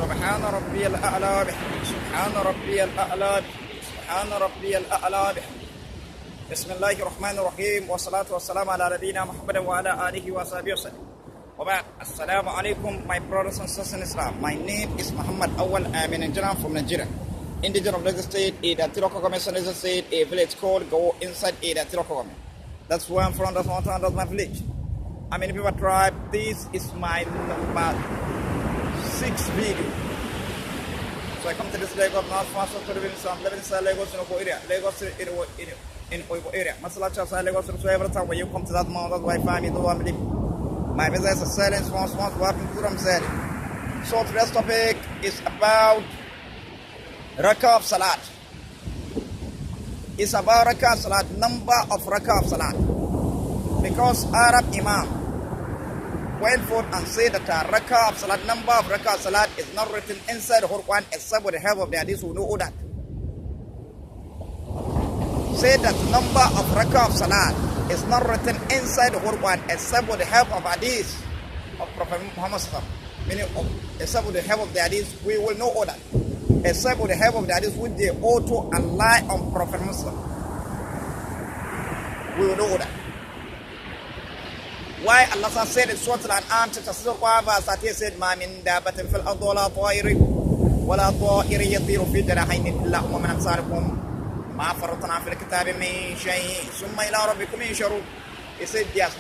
سبحان ربي الأعلى بحمده سبحان ربي الأعلى بحمده سبحان ربي الأعلى بحمده. بسم الله الرحمن الرحيم والصلاة والسلام على نبينا محمد وعلى آله وصحبه وسلم. Assalamu alaikum, my brothers and sisters in Islam. My name is Muhammad Awal. I am an engineer from Nigeria. Indigenous of Lagos State, Ada Tirokogome, Lagos State, a village called Go inside Ada Tirokogome. That's where I'm from, that's my town, that's my village. I'm in the People tribe. This is my number 6 video. So I come to this Lagos, not fast to live in some, living inside Lagos in Ogo area. Lagos in Ogo area. Masala Chasa Lagos, so every time when you come to that mountain, that's why I find me, do I believe. My business is selling small, working through I'm selling. So today's topic is about Raka of Salat. It's about Raka of Salat, number of Raka of Salat. Because Arab Imam went forth and said that Raka of Salat, number of Raka of Salat is not written inside the Quran except with the help of the Hadith who know that. Said that number of Raka of Salat is not written inside the Quran except with the help of Hadith of Prophet Muhammad, meaning except with the help of the Hadith, we will know all that. Except with the help of the Hadith, which they auto and lie on Prophet Muhammad, we will know all that. Why Allah said in Surah Al-An'am chapter 4 verse 30 said, "Ma min dabatin fil ardi wala ta'irin wala ta'irin yatiru fi janahihi illa ummun amsalukum." Ma farratna fil kitabi min shay'in thumma ila rabbikum yusharun. He said there's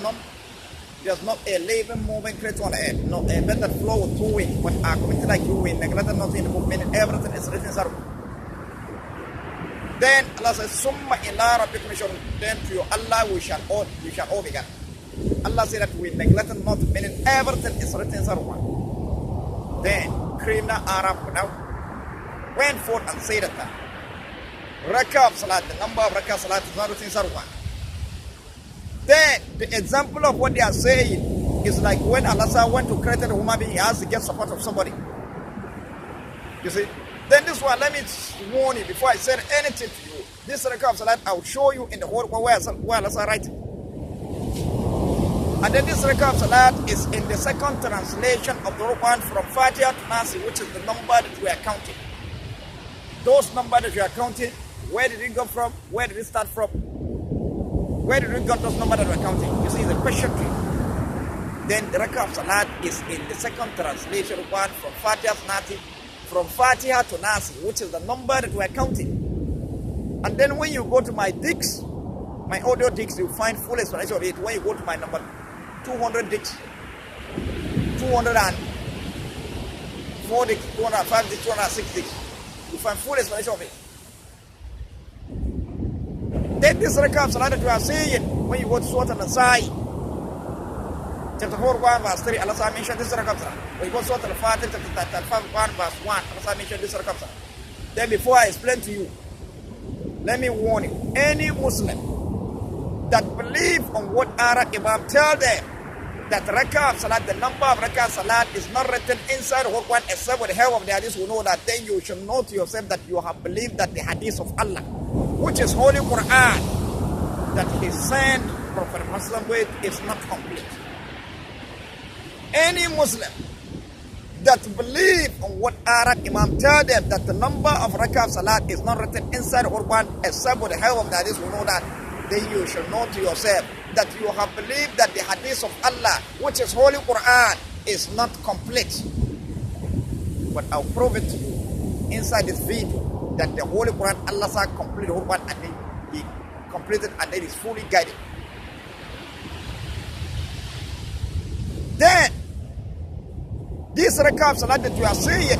not a living moving creature on earth, not a better flow with 2 wings, but are committed like 2 wings, neglected nothing in the book, meaning everything is written in. Then Allah says, "Summa ila rabbikum yusharun." Then to your Allah we shall all be gathered. Allah said that we neglected not, meaning everything is written in Sarwan. Then criminal Arab now went forth and said that Raka of Salat, the number of Raka of Salat is not written in Sarwan. Then the example of what they are saying is like when Allah went to create a human being, he has to get support of somebody. You see? Then this one, let me warn you before I say anything to you. This Raka of Salat, I will show you in the whole where Allah writing. And then this Raka of Salat is in the second translation of the Quran from FATIHA to NASI, which is the number that we are counting. Those numbers that we are counting, where did it come from? Where did it start from? Where did we get those numbers that we are counting? You see, it's a question to you. Then the Raka of Salat is in the second translation of Quran from FATIHA to NASI, from FATIHA to NASI, which is the number that we are counting. And then when you go to my Dicks, my audio Dicks, you find full explanation of it. When you go to my number 200 Dicks, 204 Dicks, 205 Dicks, 206 Dicks, you find full explanation of it. Then this Raka of Salat that you are saying, when you go to Surah Al-NASI, chapter 4, 1, verse 3, Allah mentioned this Raka of Salat. When you go to Surah Al-Fatiha, chapter 5, 1, verse 1, Allah mentioned this Raka of Salat. Then before I explain to you, let me warn you, any Muslim that believe on what Arab Imam tell them, that Raka of Salat, the number of Raka of Salat is not written inside the Quran except with the help of the Hadith who know that, then you should know to yourself that you have believed that the Hadith of Allah, which is Holy Quran, that He sent Prophet Muhammad with, is not complete. Any Muslim that believe on what Arab Imam tell them, that the number of Raka of Salat is not written inside the Quran except with the help of the Hadith who know that, then you should know to yourself that you have believed that the Hadith of Allah, which is Holy Quran, is not complete. But I'll prove it to you inside this video that the Holy Quran, Allah said complete the Holy Quran, and He completed and it is fully guided. Then this Raka of Salat that you are saying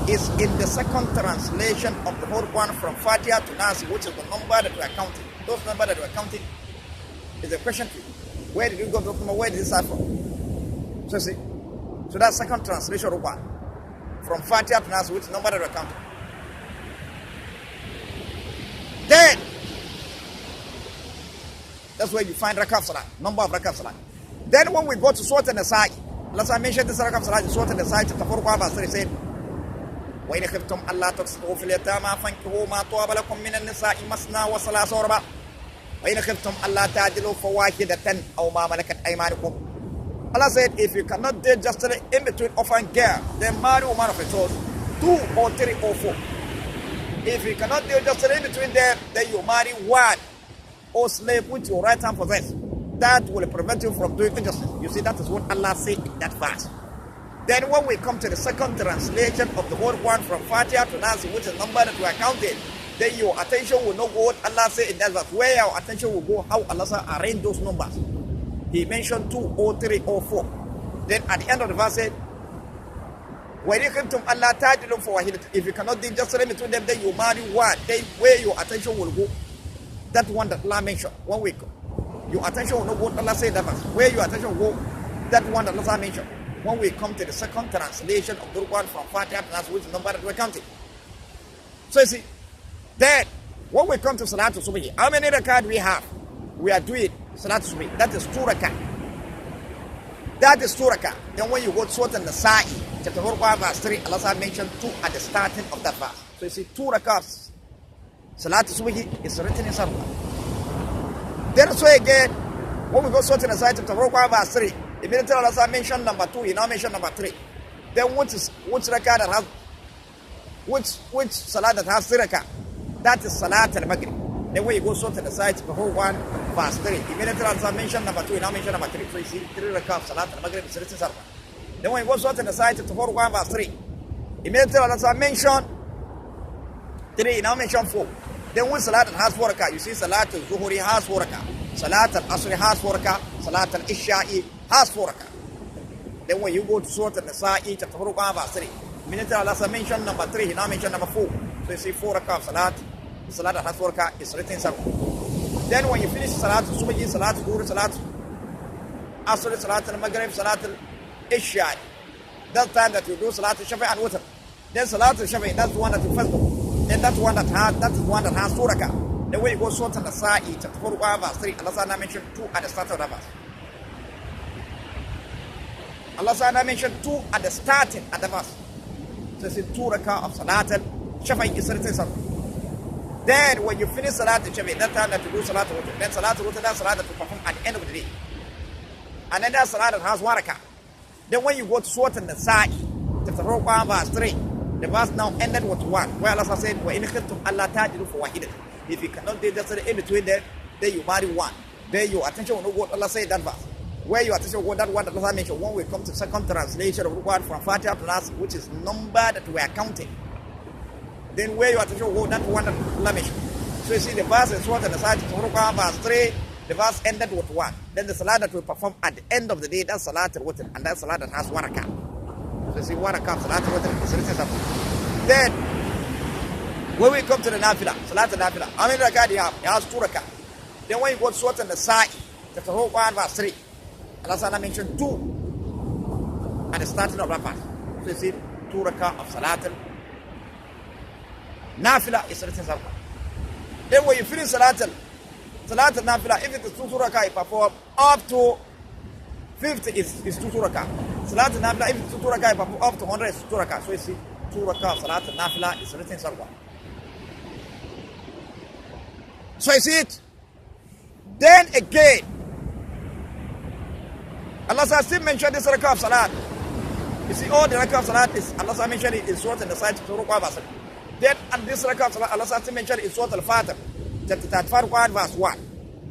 is in the second translation of the Holy Quran from FATIHA to NASI, which is the number that we are counting. Those numbers that we are counting is a question to you. Where did you go to number? Where did it start from? So see, so that's second translation of Quran from FATIHA to NASI, which is the number that we are counting. Then that's where you find Raka of Salat, number of Raka of Salat. Then when we go to Surah Al-NASI, let's mention this Raka of Salat in Surah Al-NASI, chapter 4, verse 3 said, وَإِنْ خِفْتُمْ أَلَّا تُقْسِطُوا فِي الْيَتَامَى فَانكِحُوا مَا طَابَ لَكُم مِّنَ النِّسَاءِ مَثْنَىٰ وَثُلَاثَ وَرُبَاعَ وَإِنْ خِفْتُمْ أَلَّا تَعْدِلُوا فَوَاحِدَةً أَوْ مَا مَلَكَتْ أَيْمَانُكُمْ Allah said, if you cannot date just in between orphan girl, then marry woman of a choice, 2 or 3 or 4. If you cannot date just in between them, then you marry one or slave which your right hand possess. That will prevent you from doing injustice. You see, that is what Allah said in that verse. Then when we come to the second translation of the word one from FATIHA to NASI, which is number that we are counting, then your attention will not go what Allah said in that verse. Where your attention will go, how Allah arranged those numbers. He mentioned 2 or 3 or 4. Then at the end of the verse said, when you come to Allah, if you cannot do just between them, then you marry one. Then where your attention will go, that one that Allah mentioned. One week, your attention will not go what Allah said that verse. Where your attention will go, that one that Allah mentioned. When we come to the second translation of the Quran from FATIHA to NASI, which is the number that we're counting. So you see, then when we come to Salatul Subhi, how many rakat we have? We are doing Salatul Subhi. That is 2 rakat. That is 2 rakat. Then when you go to Surah An-Nasa'i, chapter 4, verse 3, Allah mentioned 2 at the starting of that verse. So you see, 2 rakats. Salatul Subhi is written in Sallah. Then so again, when we go to Surah An-Nasa'i, chapter 4, verse 3, immediately Allah mentioned number 2, he now mentioned number 3. Then which rakat that has, which salat that has 3 rakat? That is Salat al-Maghrib. Then when you go so to the side, the whole 1 verse 3. Immediately Allah mentioned number 2, he now mentioned number 3. So you see 3 rakat Salat al-Maghrib is written Sarfa. Then when you go so to the side, the whole 1 verse 3. Immediately Allah mentioned 3, he now mentioned 4. Then when Salat has 4 rakat, you see Salat al-Zuhri has 4 rakat. Salat al-Asri has 4 rakat. Salat al-Isha'i has 4 rakat. Then when you go to Surah An-Nasa'i, chapter 4, verse 3, immediately Allah mentioned number 3, he now mentioned number 4. So you see 4 rakat Salat. Salat that has 4 rakat is written in Sarfa. Then when you finish Salat al-Subhi, Salat al-Dhuhr, Salat al-Asr, Salat al-Maghrib, Salat al-Isha'i, that time that you do Salat al-Shafi and Witr. Then Salat al-Shafi, that's the one that you first do. Then that is one that has 2 rakat. Then when you go Surah An-Nasa'i, chapter 4, verse 3, Allah mentioned 2 at the start of that verse. Allah mentioned 2 at the starting at the verse. So it's 2 rakah of Salat al-Shafi is written something. Then when you finish Salat al-Shafi, that time that you do Salat al-Witr, then Salat al-Witr, that's Salat that you perform at the end of the day. And then that Salat that has 1 rakah. Then when you go to Surah An-Nasa'i, chapter 4, verse 3, the verse now ended with 1, where Allah said, وَإِنْ خِفْتُمْ أَلَّا تَعْدِلُوا فَوَاحِدَةً. If you cannot do just in between them, then you marry 1. Then your attention will not go what Allah said that verse. Where your attention will go that one that Allah mentioned, when we come to the second translation of the word from FATIHA to NASI, which is number that we are counting. Then where your attention will go, that one that Allah mentioned. So you see the verse is what on the side, verse 3, the verse ended with 1. Then the salat that we perform at the end of the day, that's Salat al-Witr, and that salat that has 1 rakah. So you see 1 rakah, Salat al-Witr is written something. Then when we come to the Nafila, Salat al-Nafila, how many rakah do you have? It has 2 rakah. Then when you go to Surah An-Nasa'i, chapter 1, verse 3, Allah mentioned 2 at the starting of that verse. So you see 2 rakah of Salat al-Nafila is written something. Then when you finish Salat al-Nafila, if it is 2 rakah, you perform up to 50 is 2 rakah. Salat al-Nafila, if it is 2 rakah, you perform up to 100 is 2 rakah. So you see 2 rakah of Salat al-Nafila is written somewhere. So you see it. Then again, Allah still mentioned this rakah of Salat. You see, all the rakah of Salat is Allah mentioned it in Surah An-Nasa'i to Rukwa verse. Then and this rakah of Salat, Allah still mentioned it in Surah Al-Fatih, chapter 35, verse 1.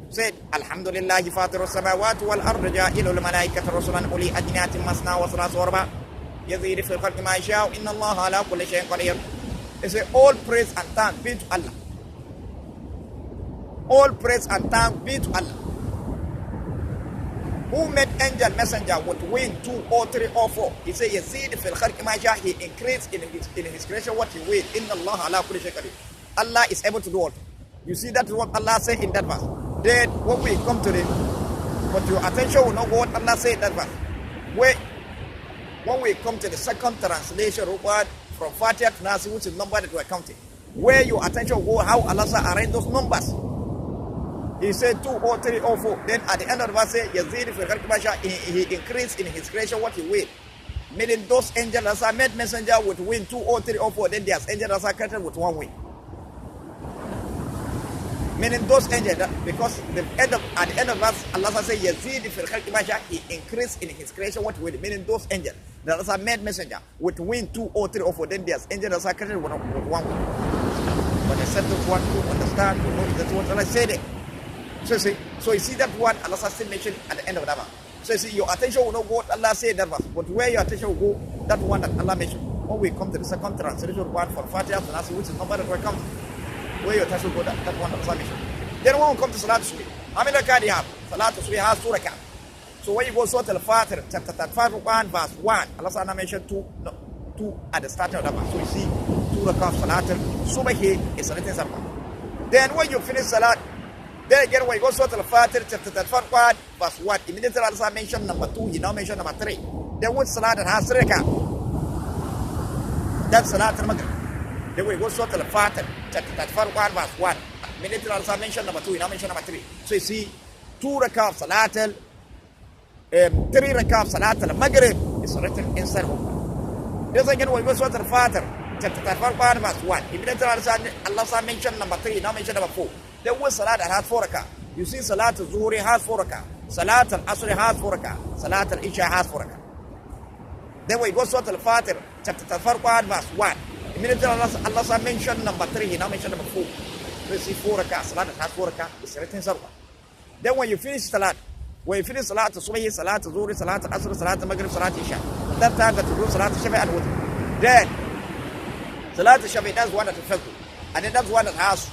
Said, Alhamdulillahi Fatir al-Samawati wal-Ardi ja'ilu al-Malaikata Rasulan uli adinatin masna wa salas wa arba yazidi fil khalqi ma yasha'u inna Allah ala kulli shay'in qadir. They say, all praise and thanks be to Allah. All praise and thanks be to Allah, who made angel messenger with wing 2 or 3 or 4. He said, Yazid fil khalqi ma yasha. He increased in his creation what he will. Inna Allah ala kulli shay'in qadir. Allah is able to do all. You see, that is what Allah said in that verse. Then when we come to it, but your attention will not go what Allah said in that verse. When we come to the second translation word from FATIHA to NASI, which is number that we are counting, where your attention will go, how Allah arranged those numbers. He said 2 or 3 or 4. Then at the end of the verse, Yazid fil khalqi ma yasha. He increased in his creation what he will. Meaning those angels are made messenger with wing 2 or 3 or 4. Then there's angels are created with 1 wing. Meaning those angels, because at the end of verse, Allah says, Yazid fil khalqi ma sha, He increased in His creation what with, meaning those angels that Allah made messenger with wing 2 or 3 or 4, then there's angels that are created with one wing. But except those one who understand, who know that's what Allah said. So you see that one Allah still mentioned at the end of that verse. So you see, your attention will not go what Allah said that verse, but where your attention will go, that one that Allah mentioned. When we come to the second translation one for FATIHA to NASI, which is number that will come. Where your attention will go, that one that Allah mentioned. Then when we come to Salat Subhi, how many rakah do you have? Salat Subhi has 2 rakah. So when you go Surah Al-Fatihah, chapter 35, verse 1, Allah mentioned 2 at the start of the verse. So you see, 2 rakah of Salat Subhi is written somewhere. Then when you finish Salat, then again when you go Surah Al-Fatihah, chapter 35, verse 1, immediately Allah mentioned number 2, He now mentioned number 3. Then when Salat that has 3 rakah, that's Salat al-Maghrib. Then when you go Surah Al-Fatihah, chapter 35, verse 1, immediately Allah mentioned number 2, He now mentioned number 3. So you see, 2 rakah of Salat 3 rakah of Salat al-Maghrib is written inside of. Then again when you go Surah Al-Fatihah, chapter 35, verse 1, immediately Allah mentioned number 3, now mentioned number 4. There was Salat that has 4 rakah. You see Salat al-Zuhri has 4 rakah. Salat al-Asr has 4 rakah. Salat al-Isha has 4 rakah. Then we go Surah Al-Fatihah, chapter 35, verse 1. Immediately Allah mentioned number 3, He now mentioned number 4. So you see 4 rakah. Salat that has 4 rakah is written somewhere. Then when you finish Salat, Salat al-Subhi, Salat al-Zuhri, Salat al-Asr, Salat al-Maghrib, Salat al-Isha. That time that you do Salat al-Shafi and Witr. Then Salat al-Shafi, that's one that is first. And then that's one that has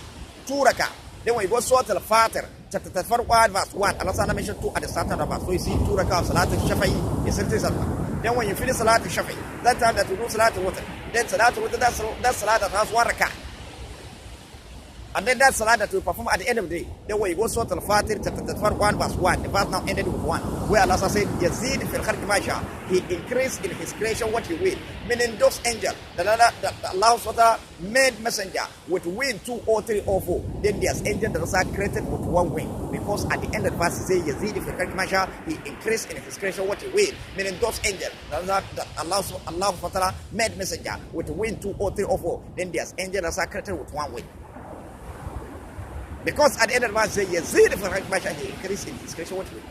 2 rakah. Then when you go Surah Al-Fatihah, chapter 35, verse 1, Allah mentioned 2 at the start of the verse. So you see 2 rakah of Salat al-Shafi is written somewhere. Then when you finish Salat al-Shafi, that time that you do Salat al-Witr, then Salat al-Witr, that's Salat that has 1 rakah. And then that Salat that we perform at the end of the day. Then when you go Surah Al-Fatihah, chapter 35, verse 1, the verse now ended with 1, where Allah said, Yazid fil khalqi ma sha, He increased in His creation what He will. Meaning those angels that Allah made messenger with wing 2 or 3 or 4. Then there's angels that are created with 1 wing. Because at the end of the verse, He says, Yazid fil khalqi ma sha, He increased in His creation what He will. Meaning those angels that Allah made messenger with wing 2 or 3 or 4. Then there's angels that are created with 1 wing. Because at the end of the verse, He increased in His creation what He will.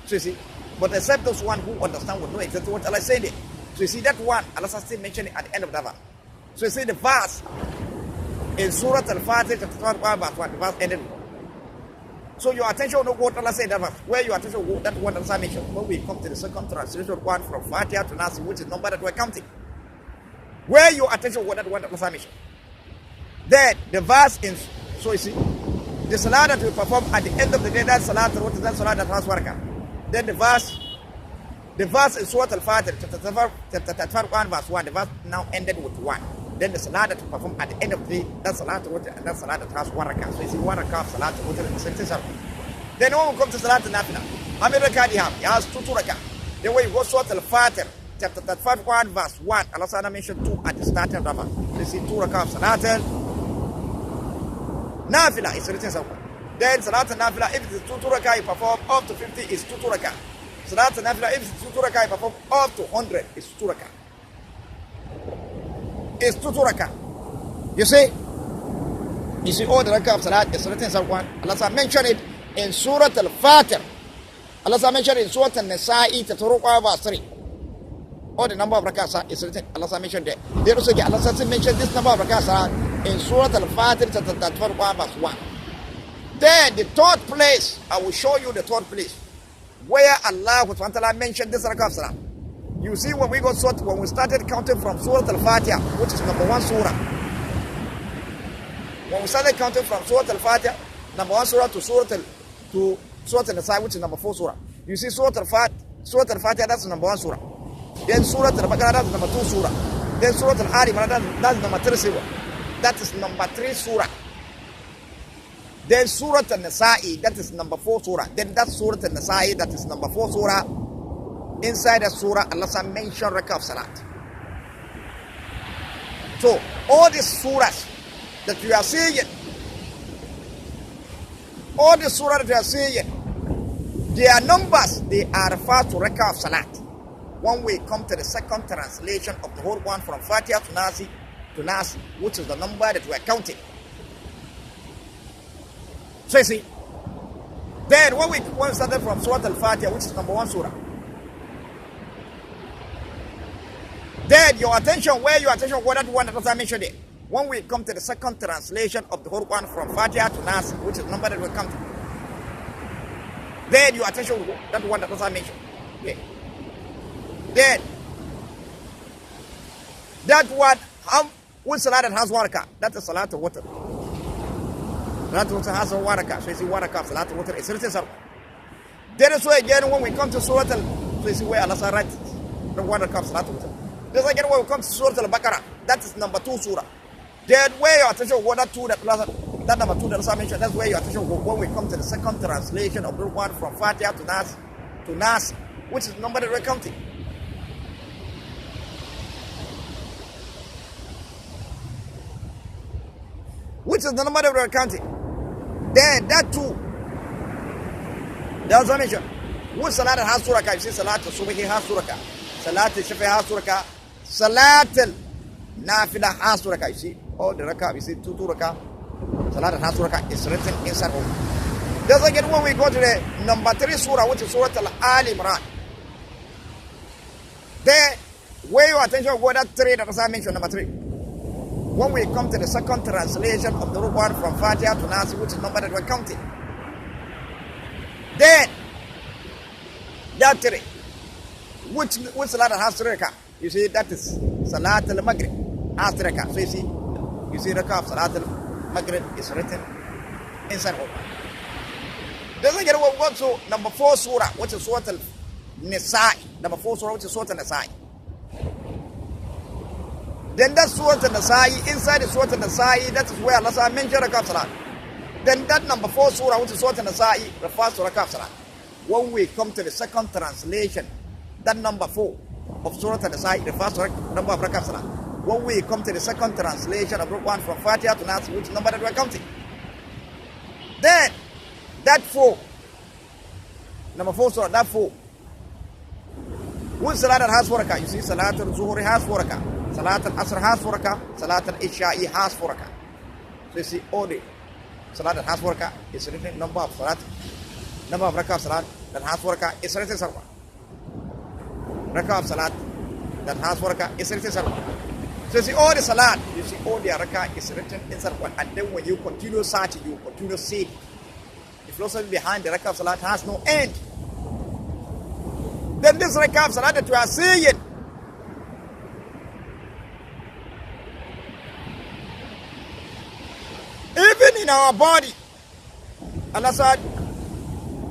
So you see, but except those one who understand would know exactly what Allah said. So you see that one, Allah still mentioned it at the end of the verse. So you see the verse in Surah Al-Fatihah, chapter 21, verse 1, the verse ended. So your attention will know what Allah said that verse. Where your attention will go, that one Allah mentioned. When we come to the second translation one from FATIHA to NASI, which is the number that we're counting. Where your attention will go, that one Allah mentioned. Then the verse in, so you see, the Salah that we perform at the end of the day, that Salah that has 1 rakah. Then the verse in Surah Al-Fatihah, chapter 35, verse 1, the verse now ended with 1. Then the Salah that we perform at the end of the day, that Salah that has 1 rakah. So you see 1 rakah of Salah to Then when we come to Salah al-Nafila, how many rakah do you have? It has 2 rakah. Then when you go Surah Al-Fatihah, chapter 35, verse 1, Allah mentioned 2 at the start of the verse. So you see 2 rakah of Salah Nafila is written somewhere. Then Salat al-Nafila, if it is 2 rakah, you perform up to 50 is 2 rakah. Salat al-Nafila, if it is 2 rakah, you perform up to 100 is 2 rakah. It's 2 rakah. You see all the rakah of Salat is written somewhere. Allah mentioned it in Surah Al-Fatihah. Allah mentioned it in Surah Al-Nasa'i, verse 3. All the number of rakahs is written. Allah mentioned that. Then also Allah mentioned this number of rakahs in Surah Al-Fatihah, chapter 35, verse 1. Then the 3rd place, I will show you the 3rd place where Allah mentioned this rakah of Salah. You see when we started counting from Surah Al-Fatihah, which is number 1 surah. When we started counting from Surah Al-Fatihah, number 1 surah to Surah Al-Nisa, which is number 4 surah. You see Surah Al-Fatihah, that's number 1 surah. Then Surah Al-Baqarah, that's number 2 surah. Then Surah Al-Ali, that's number 3 surah. That is number 3 surah. Then Surah Al-Nasa'i, that is number 4 surah. Then that Surah Al-Nasa'i, that is number 4 surah. Inside the surah, Allah mentioned rakah of Salat. So, all these surahs that you are seeing, their numbers, they are referred to rakah of Salat. When we come to the second translation of the whole one from FATIHA to NASI, which is the number that we are counting. So you see, then when we started from Surah Al-Fatiha, which is number 1 surah, then your attention, where that one that was I mentioned it. When we come to the second translation of the whole Quran from Fatiha to NASI, which is the number that will come to, then your attention will go, that one that was I mentioned. Okay. Then that one, when Salah that has waraka, that is Salat al-Witr. Salat al-Witr has a waraka, so you see waraka, Salat al-Witr is written. Then is why again when we come to Surah so you see where Allah writes the waraka, Salat al-Witr. Then again when we come to Surah Al-Baqarah, that is number 2 surah. Then where your attention will go, that number 2 that I mentioned, that's where your attention will go when we come to the second translation of the Quran from Fatiha to NASI, which is the number that we're counting. Which is the number that we're counting. Then that too, that's what I mentioned. When Salat has surah, you see Salat al-Subhi has surah, Salat al-Shafi has surah, Salat al-Nafila has surah, you see. All the rakah, you see 2 rakah. Salat has surah is written inside of it. That's again when we go to the number 3 surah, which is Surah Al-Imran. There, where your attention will go, that 3 that I mentioned, number 3. When we come to the second translation of the Quran from Fatiha to NASI, which is the number that we're counting. Then, that 3, which Salat has 3 rakah. You see, that is Salat al-Maghrib has 3 rakah. So you see rakah of Salat al-Maghrib is written inside of it. Then we go to number 4 surah, which is Surah Al-Nisa'i. Number 4 surah, which is Surah Al-Nisa'i. Then that Surah Al-Nisa'i, inside the Surah Al-Nisa'i, that is where Allah mentioned rakah of Salat. Then that number 4 surah, which is Surah Al-Nisa'i, refers to rakah of Salat. When we come to the second translation, that number 4 of Surah Al-Nisa'i refers to number of rakah of Salat. When we come to the second translation of Quran from Fatiha to NASI, which number that we're counting. Then, that 4, number 4 surah, that 4. When Salat has 4 rakah, you see Salat al-Zuhri has 4 rakah, Salat al-Asr has 4 rakah, Salat al-Isha'i has 4 rakah. So you see all the Salat that has 4 rakah is written number of Salat, number of rakah of Salat that has 4 rakah is written sarwa. Rakah of Salat that has 4 rakah is written sarwa. So you see all the Salat, you see all the rakah is written in sarwa. And then when you continue searching, you continue seeing. The philosophy behind the rakah of Salat has no end. Then this rakah of Salat that you are seeing, even in our body, Allah said,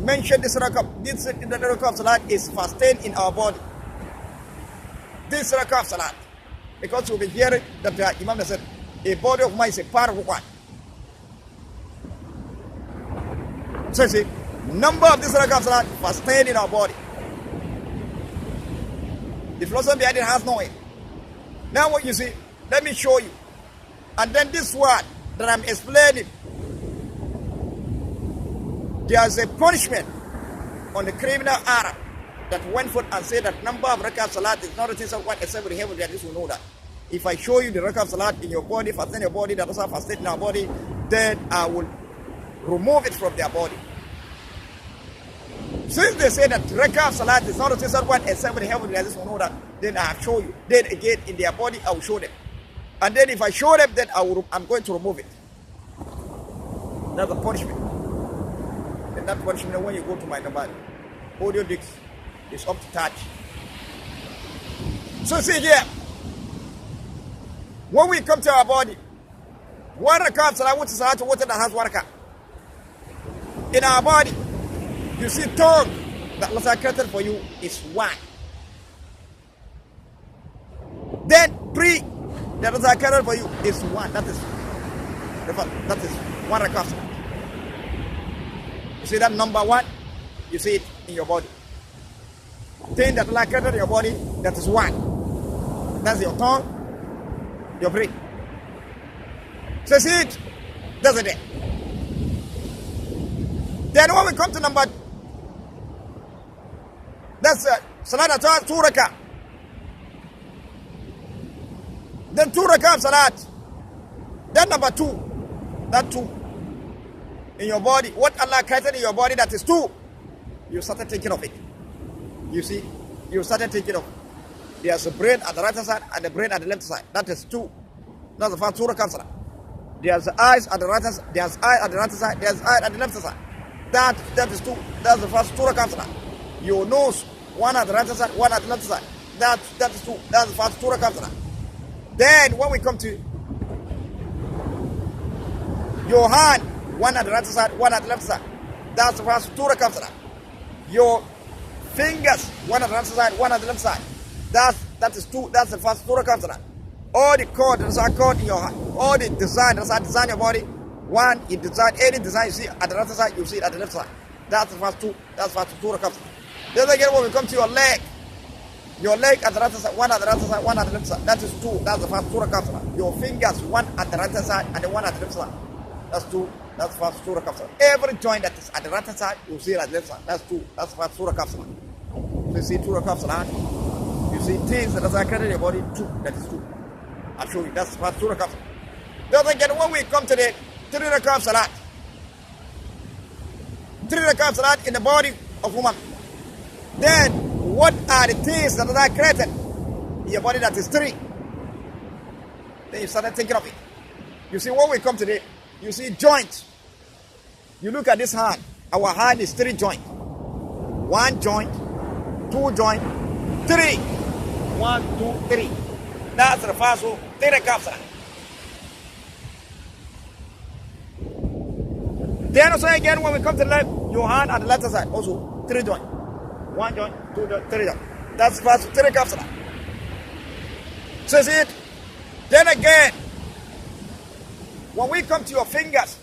mention this rakah, the rakah of Salat is sustained in our body. This rakah of Salat, because you'll be hearing that the Imam said, a body of mine is a part of one. So you see, number of this rakah of Salat sustained in our body. The philosophy behind it has no end. Now what you see, let me show you. And then this word that I'm explaining, there's a punishment on the criminal Arab that went forth and said that number of rakah of Salat is not a thing of one except with the heaven, that this will know that. If I show you the rakah of Salat in your body, fasting your body, that also fasting in our body, then I will remove it from their body. Since they say that rakah of Salat is not a thing of one except with the heaven, that this will know that, then I have shown you. Then again in their body I will show them. And then if I show them, then I'm going to remove it. That's the punishment. And that punishment, when you go to my number, audio disc is up to touch. So see here, when we come to our body, one rakah of Salat, which is Salat water that has one rakah. In our body, you see tongue that Allah created for you is 1. Then breathe that Allah created for you is 1. That is 1 rakah of Salat. You see that number 1? You see it in your body. Thing that Allah created in your body, that is 1. That's your tongue, your breath. So see it? That's it. Then when we come to number, that's Salat at 2 rakah. Then 2 rakah of Salat. Then number 2. That 2. in your body, what Allah created in your body that is two, you started thinking of it. You see, you started thinking of it. There's a brain at the right side and the brain at the left side. That is two. That's the first surah comes. There's eyes at the right side, there's eye at the right side, there's eye at the left side. That is two. That's the first surah comes. Your nose, one at the right side, one at the left side. That is two. That's the first surah comes. Then when we come to your hand, one at the right side, one at the left side. That's the first surah comes. Your fingers, one at the right side, one at the left side. That is two. That's the first surah comes. All the code that's a code in your hand, all the design that's a design your body. One, you design any design you see at the right side, you see it at the left side. That's the first two. That's the first surah comes. Then again, when we come to your leg at the right side, one at the right side, one at the left side. That is two. That's the first surah comes. Your fingers, one at the right side and the one at the left side. That's two. That's the first surah comes. Every joint that is at the right side, you see it at the left side. That's two. That's the first surah comes. So you see surah comes. You see things that are created in your body, two. That is two. I'll show you. That's the first surah comes. Then again, when we come to the 3 rakah salat. 3 rakah salat in the body of woman. Then, what are the things that are created in your body that is 3? Then you started thinking of it. You see, when we come today, you see joints. You look at this hand. Our hand is 3 joints. 1 joint, 2 joint, 3. 1, 2, 3. That's the first 3 rakah salat. Then also again, when we come to the left, your hand at the left side, also 3 joints. 1 joint, 2 joint, 3 joint. That's first 3 rakah salat. So see it? Then again, when we come to your fingers,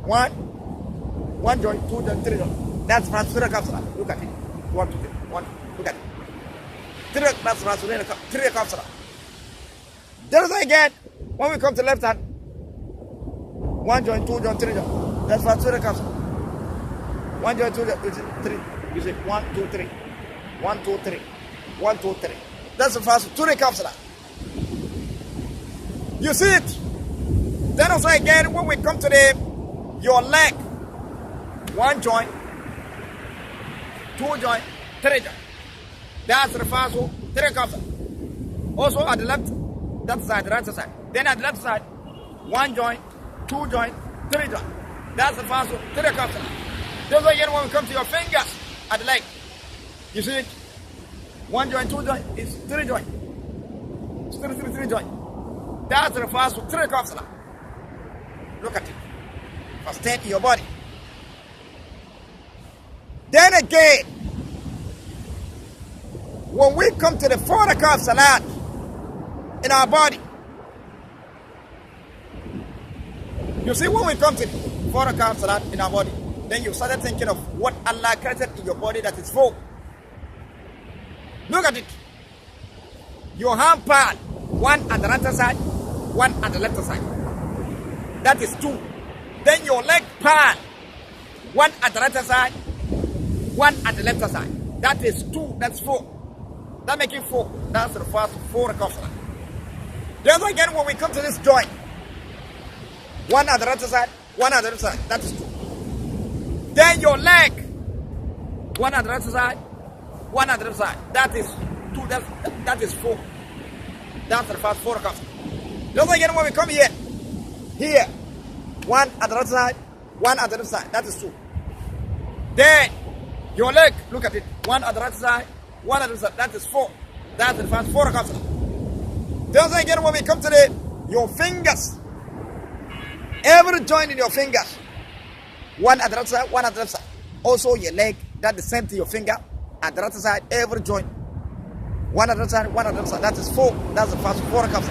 1 joint, 2 joint, 3 joint. That's first 3 rakah salat. Look at it. 1, 2, 3. 1, look at it. 3, that's first 3 rakah salat. Then also again, when we come to the left hand, 1 joint, 2 joint, 3 joint. That's what 3 rakah salat. 1 joint, 2 joint, 3. You say 1, 2, 3. 1, 2, 3. 1, 2, 3. That's the first 2 rakah salat. You see it? Then also again, when we come to your leg, 1 joint, 2 joint, 3 joint. That's the first 3 rakah salat. Also at the left, that side, the right side. Then at the left side, 1 joint, 2 joint, 3 joint. That's the first 3 rakah salat. Then again, when we come to your fingers at the leg, you see it? 1 joint, 2 joint is 3 joint. It's 3 joint. That's the first 3 rakah salat. Look at it. First 10 in your body. Then again, when we come to the 4 rakah salat in our body, you see, when we come to 4 rakah salat in our body, then you started thinking of what Allah created in your body that is 4. Look at it. Your hand part, 1 at the right side, 1 at the left side. That is 2. Then your leg part, 1 at the right side, 1 at the left side. That is 2. That's 4. That makes it 4. That's the first 4 rakah salat. Then again, when we come to this joint, 1 at the right side, 1 at the left side. That is 2. Then your leg, 1 at the right side, 1 at the left side. That is 2. That is 4. That's the first 4 rakah. Then again, when we come here, 1 at the right side, 1 at the left side. That is 2. Then your leg, look at it. 1 at the right side, 1 at the left side. That is 4. That's the first 4 rakah. Then again, when we come to your fingers, every joint in your fingers, 1 at the right side, 1 at the left side. Also your leg, that's the same to your finger. At the right side, every joint, 1 at the right side, 1 at the left side. That is 4. That's the first 4 rakah.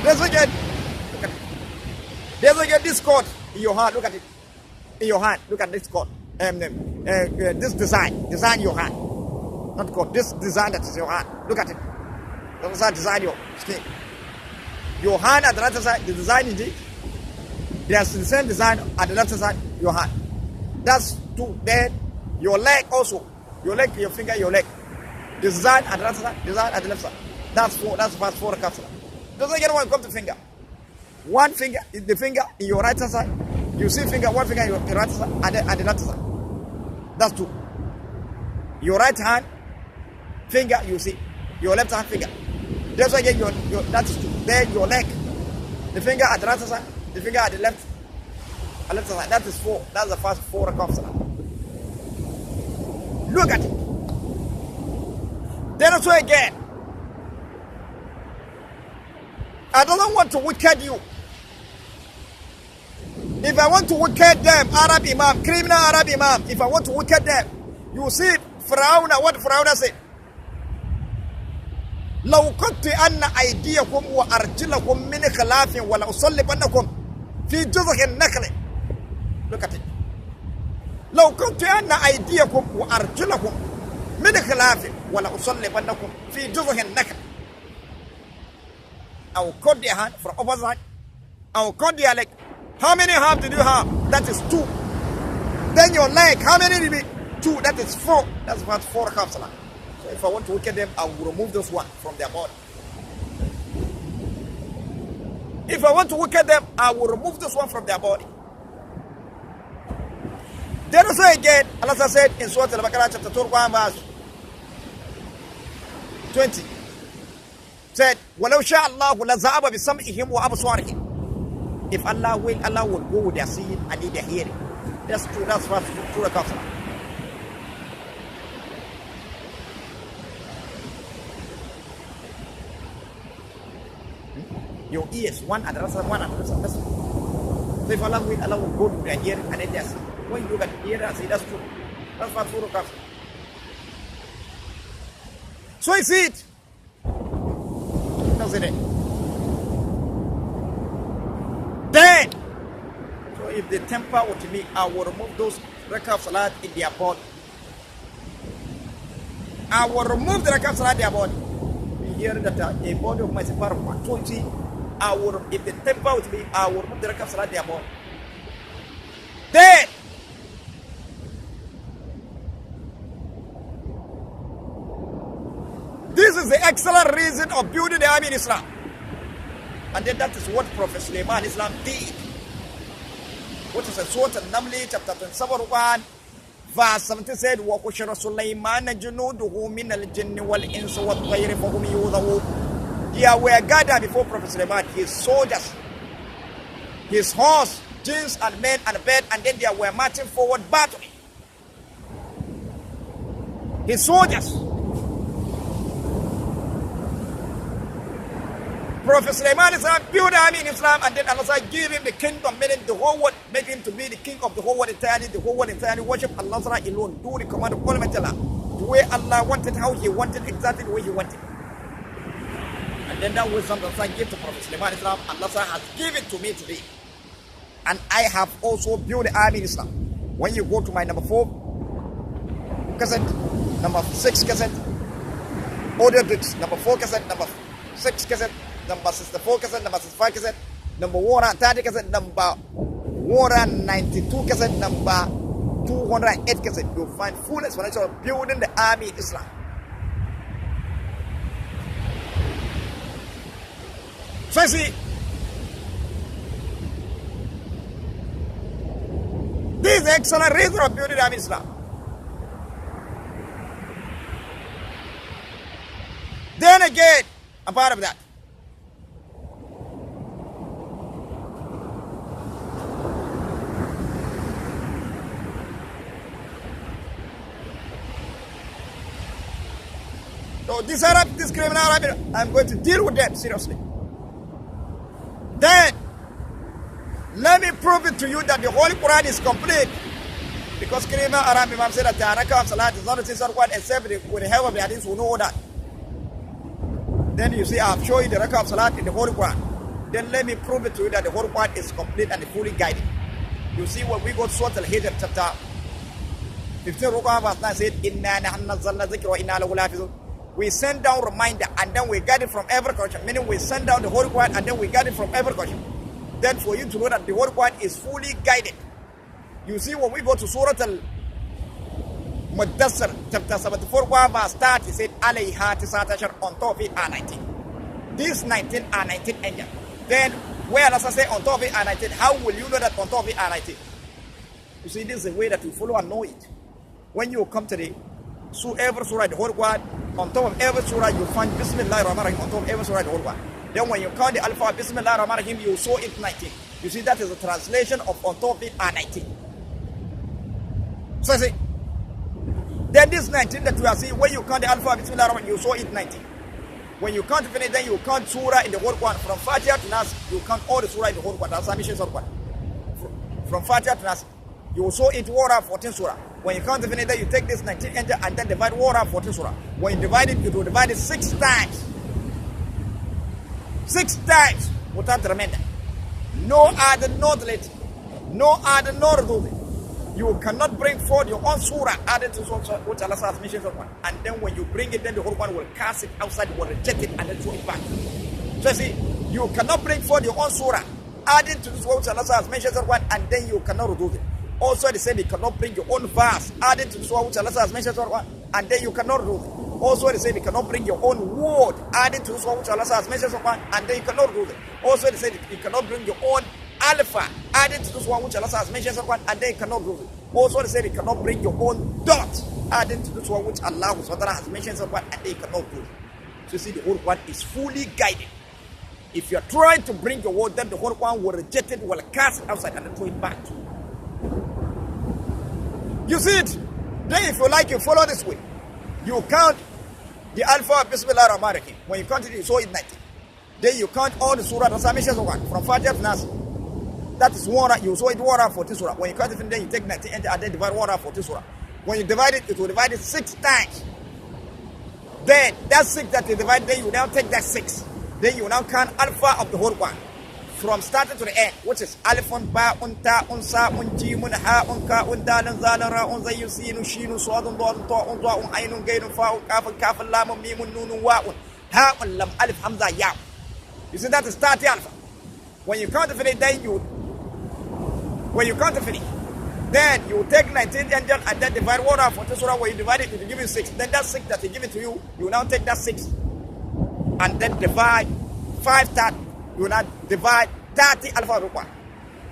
There's again, look at it. There's again this cord in your hand. Look at it. In your hand, look at this cord. This design your hand. Not cord. This design that is your hand. Look at it. That's how design your skin. Your hand at the right side, the design is it. There's the same design at the left side, your hand. That's 2. Then your leg also. Your leg, your finger, your leg. The design at the right side, design at the left side. That's 4. That's the first 4 rakah salat. Doesn't get when it comes to finger. 1 finger is the finger in your right side. You see finger, one finger, your right side and the left side. That's 2. Your right hand finger, you see. Your left hand finger. That's why again, that's 2. Then your leg. The finger at the right side, the finger at the left side. That is 4. That's the first 4 rakah of salah. Look at it. Then also again, I don't want to wicked you. If I want to wicked them, Arab Imam, criminal Arab Imam, if I want to wicked them, you see Pharaoh, what Pharaoh said. لو قطعت أن أيديكم وأرجلكم من خلاف ولأصلبنكم في جذع النخل. Look at it. لو قطعت أن أيديكم وأرجلكم من خلاف ولأصلبنكم في جذع النخل. I will cut their hand from opposite. I will cut their leg. How many hands did you have? That is 2. Then your leg, how many did it? 2. That is 4. That's about 4 rakah salah. So if I want to look at them, I will remove those one from their body. If I want to look at them, I will remove this one from their body. Then also again, Allah said in Surah Al-Baqarah chapter 2, verse 20, said, وَلَوْ شَاءَ اللَّهُ لَذَهَبَ بِسَمْعِهِمْ وَأَبْصَارِهِمْ. If Allah will, Allah will go with their seeing and their hearing. That's true. That's what true rakah salah. Your ears, one at the other side, one at the other side. That's true. So if Allah will go to their hearing and their seeing. When you look at the ear and see, that's true. That's what true rakah salah. So I see it. Doesn't it? Then, so if they tamper with me, I will remove those rakah of salat in their body. I will remove the rakah of salat in their body. We hear that a body of my separ of 120, I will, if they tamper with me, I will remove the rakah of salat in their body. Then, this is the excellent reason of building the army in Islam. And then that is what Prophet Sulaiman Islam did. What is in Surah Al-Naml chapter 27, verse 70 said, وَقُشِرَ سُلَيْمَانَ جُنُودُهُ مِنَ الْجِنِّ وَالْإِنسِ وَالطَّيْرِ فَهُمْ يُوذَوُونَ. There were gathered before Prophet Sulaiman, his soldiers, his horse, jinns and men and bird, and then they were marching forward battling. His soldiers. Prophet Sulaiman Islam built the army in Islam, and then Allah gave him the kingdom, meaning the whole world, make him to be the king of the whole world entirely. The whole world entirely worship Allah alone, do the command of Almighty Allah, the way Allah wanted, how He wanted, exactly the way He wanted. And then that wisdom that Allah gave to Prophet Sulaiman Islam, Allah has given to me today. And I have also built the army in Islam. When you go to my number 4 cassette, number 6 cassette, audio books, number 4 cassette, number 6 cassette, number 64 cassette, number 65 cassette, number 130 cassette, number 192 cassette, number 208 cassette. You'll find full explanation of building the army in Islam. So you see, this is the excellent reason of building the army in Islam. Then again, a part of that, so this criminal Arab, I'm going to deal with them seriously. Then, let me prove it to you that the Holy Quran is complete. Because criminal Arab Imam said that the rakah of salat is not a sincere one except with the help of the hadiths who know that. Then you see, I have shown you the rakah of salat in the Holy Quran. Then let me prove it to you that the Holy Quran is complete and fully guided. You see, when we go to Surah Al-Hijr chapter 15, verse 9 said, Inna nahnu nazzalna dhikra wa inna lahu lahafizun. We send down reminder and then we guide it from every correction. Meaning we send down the Holy Quran and then we guide it from every correction. Then for you to know that the Holy Quran is fully guided. You see, when we go to Surah Al-Mudassir, chapter 74, verse 30, it said, Alayha tisatashar, on top of it are 19. These 19 are 19 angels. Then Where Allah say on top of it are 19, how will you know that on top of it are 19? You see, this is the way that you follow and know it. When you come to the every surah, the whole Quran, on top of every surah, you find Bismillah ar-Rahman ar-Rahim on top of every surah, the whole Quran. Then when you count the alpha, Bismillah ar-Rahman ar-Rahim, you saw it 19. You see, that is a translation of on top of it are 19. So I say, then this 19 that we are seeing, when you count the alpha, Bismillah ar-Rahman, you saw it 19. When you count finish, then you count surah in the whole Quran. From FATIHA to NASI, you count all the surah in the whole Quran. That's the mission of Quran. From FATIHA to NASI, you saw it water 14 surah. When you count the finish, then you take this 19 enter and then divide water 14 surah. When you divide it, you will divide it 6 times. 6 times without remainder. No other, no delete. No other, no reduce. You cannot bring forth your own surah added to which Allah has mentioned of one. And then when you bring it, then the whole one will cast it outside, will reject it, and then throw it back. So see, you cannot bring forth your own surah added to this which Allah has mentioned of one, and then you cannot reduce it. Also, they said you cannot bring your own verse added to this which Allah has mentioned of one, and then you cannot reduce it. Also, they said you cannot bring your own word added to this which Allah has mentioned of one, and then you cannot reduce it. Also, they said you cannot bring your own alpha added to this one which Allah has mentioned someone, and they cannot do it. Also they said you cannot bring your own dot added to this one which Allah has mentioned someone, and they cannot do it. So you see, the whole one is fully guided. If you are trying to bring your word, then the whole one will reject it, will cast it outside, and then throw it back. You see it? Then if you like, you follow this way. You count the alpha Bismillah ar-Rahman ar-Rahim. When you count it, you saw it 90. Then you count all the surah that's mentioned someone from FATIHA to NASI. That is one, you saw it 140 surah. When you count it, then you take 90 and then divide 140 surah. When you divide it, it will divide it 6 times. Then that 6 that you divide, then you now take that 6. Then you now count alpha of the whole one. From starting to the end, which is alifun, ba'un, ta'un, sa'un, jimun, ha'un, ka'un, dalun, zalun, ra'un, zayyun, sinun, shinun, su'adun, da'un, ta'un, da'un, ainun, gainun, fa'un, kafun, kafun, lamun, mimun, nunun, wa'un, ha'un, lam, alif, hamza, ya. You see, that is 30 alpha. When you count the finish, then then you take 19 angel and then divide 140 surah. When you divide it, it will give you 6. Then that 6 that he give it to you, you now take that 6 and then divide 5 that you now divide 30 alpha rukwa.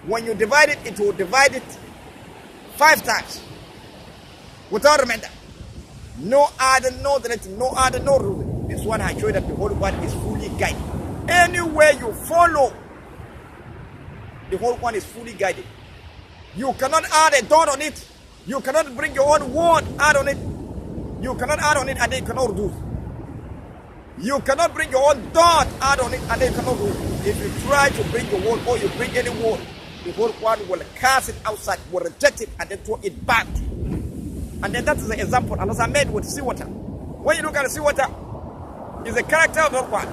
When you divide it, it will divide it 5 times without remainder. No other, no delete, no other, no rule. This one I show you that the whole one is fully guided. Anywhere you follow, the whole one is fully guided. You cannot add a dot on it. You cannot bring your own word, add on it. You cannot add on it and then you cannot do. You cannot bring your own dot, add on it and then you cannot do. If you try to bring your word or you bring any word, the whole one will cast it outside, will reject it and then throw it back. And then that is the example Allah made with seawater. When you look at the seawater, it's a character of the one.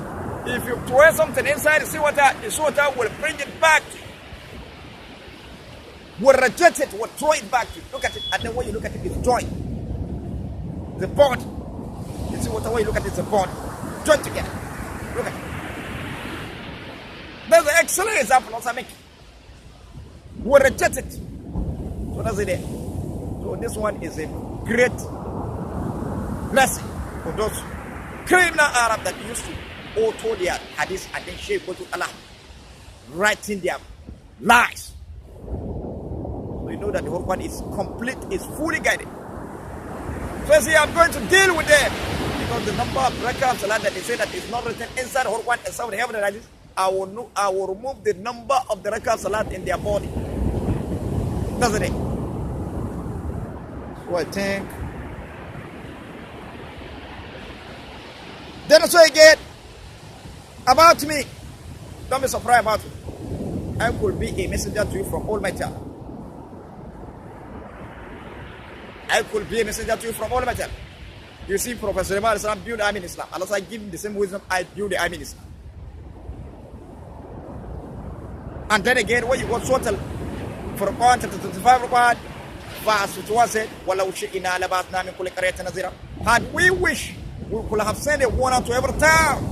If you throw something inside the seawater will bring it back to you. Will reject it, will throw it back to you. Look at it, and then when you look at it, it's joined. The bond. You see what the way you look at it, it's a bond. Joined together. Look at it. That's an excellent example of making. Will reject it. So that's it there. So this one is a great blessing for those criminal Arabs that used to author their hadiths and then shape go to Allah, writing their lies. So you know that the whole one is complete, is fully guided. So I say I'm going to deal with them because the number of Raka of Salah that they say that is not written inside the whole one and some of the heaven and hadith, I will remove the number of the Raka of Salah in their body. Doesn't it? So I think. Then also again, about me, don't be surprised about it. I could be a messenger to you from Almighty Allah. I could be a messenger to you from Almighty Allah. You see, Prophet Sulaiman built the army in Islam. Allah said, give him the same wisdom I built the army in Islam. And then again, when you go total for Quran chapter 25, verse 21 said, وَلَوْ شِئِنَا لَبَعْثْنَا مِنْ كُلِّ قَرْيَةٍ نَذِيرًا. Had we wish, we could have sent a warner to every town.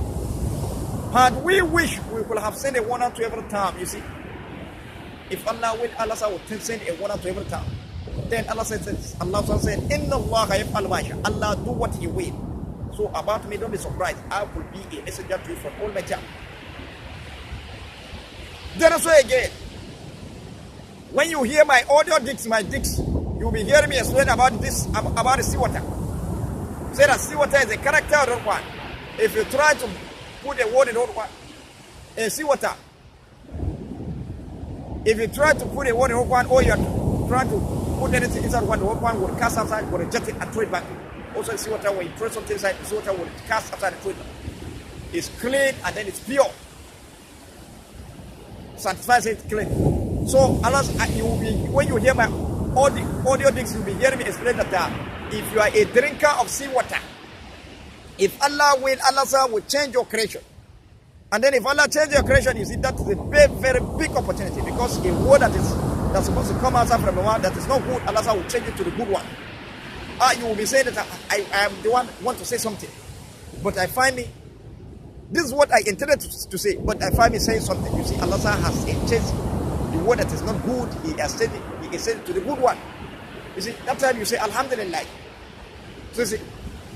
Had we wish, we could have sent a warner to every town. You see, if Allah will, Allah would send a warner to every town. Then Allah said, Inna Allah yaf'al ma yasha. Allah do what He will. So about me, don't be surprised. I will be a messenger to you from Almighty Allah. Then also again, when you hear my audio dicks, you'll be hearing me explain about this, about the seawater. Say that seawater is a character of the one. If you try to put a word in the one, a seawater. If you try to put a word in the one, or you're trying to put anything inside one, the one will cast outside, will reject it and throw it back. Also, seawater, when you throw something inside, the seawater will cast outside and throw it back. It's clean and then it's pure. Satisfies it clean. So, unless you will be, when you hear my audio things, you'll be hearing me explain that if you are a drinker of seawater, if Allah will, Allah will change your creation. And then if Allah changes your creation, you see that is a very, very big opportunity, because a word that's supposed to come outside from the one that is not good, Allah will change it to the good one. You will be saying that I am the one who want to say something, but I find me, this is what I intended to say, but I find me saying something. You see, Allah has changed the word that is not good, He has changed it to the good one. You see, that time you say Alhamdulillah. So you see,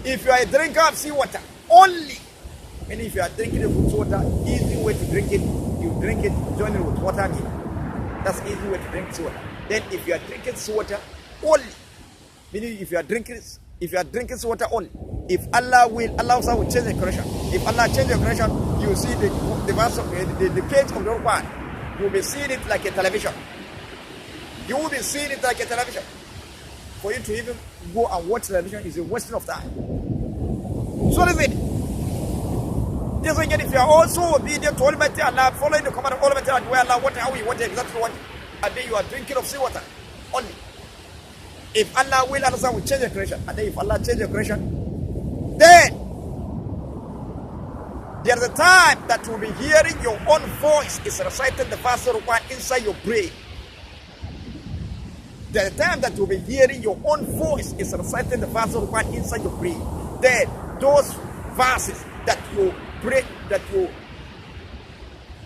if you are a drinker of seawater only, and if you are drinking it with water, easy way to drink it, you drink it, join it with water here. That's the easy way to drink seawater. Then if you are drinking seawater only, meaning if you are drinking seawater only, if Allah will change the creation. If Allah change the creation, you see the verse of the page of the Quran, you will be seeing it like a television. You will be seeing it like a television. For you to even go and watch television is a waste of time. So is it. Just again, if you are also obedient to Almighty Allah, following the command of Almighty Allah, where Allah what exactly what, and then you are drinking of seawater only. If Allah will, Allah will change the creation. And then if Allah change the creation, then there's a time that you will be hearing your own voice is reciting the verse of the Quran inside your brain. There's a time that you will be hearing your own voice is reciting the verse of the Quran inside your brain. Then those verses that you pray, that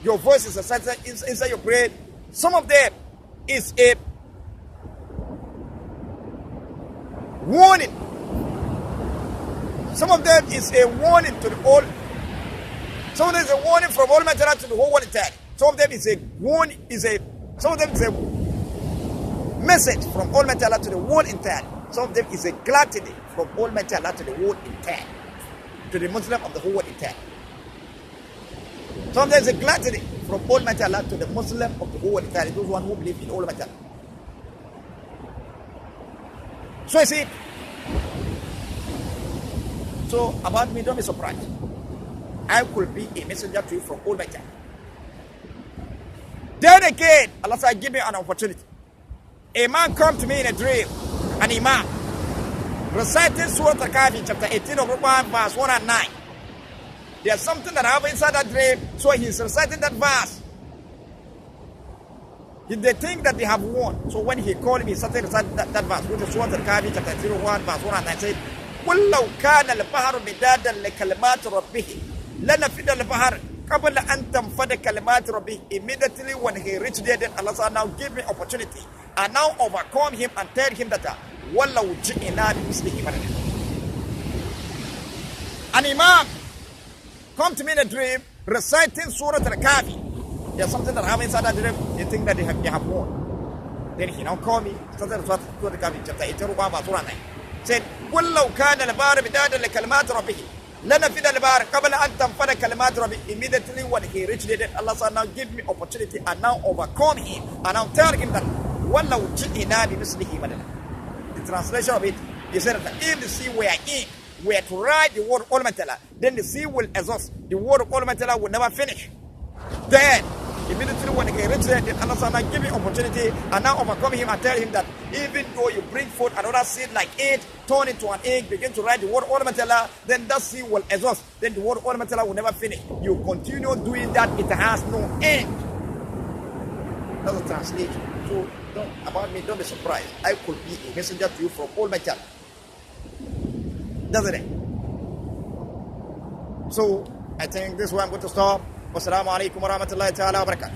your voice is reciting inside your brain, some of them is a warning. Some of them is a warning to the whole. Some of them is a warning from all material to the whole world entirely. Some of them is a warning. Some of them is a message from Almighty Allah to the world entirely. Some of them is a gladness from Almighty Allah to the world entirely, to the Muslim of the whole world entirely. Some of them is a gladness from Almighty Allah to the Muslim of the whole world entirely, those one who believe in Almighty Allah. So you see, so about me, don't be surprised. I could be a messenger to you from Almighty Allah. Then again, Allah said, give me an opportunity. A man come to me in a dream, an imam, reciting Surah Al-Kahfi, chapter 18 of Quran, verse 1 and 9. There's something that happened inside that dream, so he's reciting that verse. They think that they have won. So when he called me, he started reciting that verse, which is Surah Al-Kahfi, chapter 01, verse 1 and 9, said, قُلْ لَوْ كَانَ الْبَحْرُ مِدَادًا لِكَلِمَاتِ رَبِّهِ لَنَفِدَ الْبَحْرُ قَبْلَ أَن تَنْفَدَ كَلِمَاتِ رَبِّهِ. Immediately when he reached there, then Allah said, now give me opportunity. And now overcome him and tell him that وَلَّوْ جِئِنَا بِمِثْلِهِ مَدَدًا. An imam come to me in a dream reciting Surah Al-Kahfi. There's something that happened inside that dream. They think that they have won. Then he now called me, started Surah Al-Kahfi, chapter 18, verse 1 and 9. Said, قُلْ لَوْ كَانَ الْبَحْرُ مِدَادًا لِكَلِمَاتِ رَبِّهِ لَنَفِدَ الْبَحْرُ قَبْلَ أَن تَنْفَدَ كَلِمَاتِ رَبِّهِ. Immediately when he reached there, then Allah said, now give me opportunity and now overcome him and now tell him that وَلَّوْ جِئِنَا بِمِثْلِهِ مَدَدًا. The translation of it, he said that if the sea were to write the word of Almighty Allah, then the sea will exhaust. The word of Almighty Allah will never finish. Then immediately when he reached there, then Allah said, now give me opportunity and now overcome him and tell him that even though you bring forth another seed like it, turn it to an egg, begin to write the word of Almighty Allah, then that seed will exhaust. Then the word of Almighty Allah will never finish. You continue doing that, it has no end. That's the translation. So about me, don't be surprised. I could be a messenger to you from Almighty Allah. Doesn't it? So I think this is where I'm going to stop. Wassalamu alaikum wa rahmatullahi ta'ala wa barakatuh.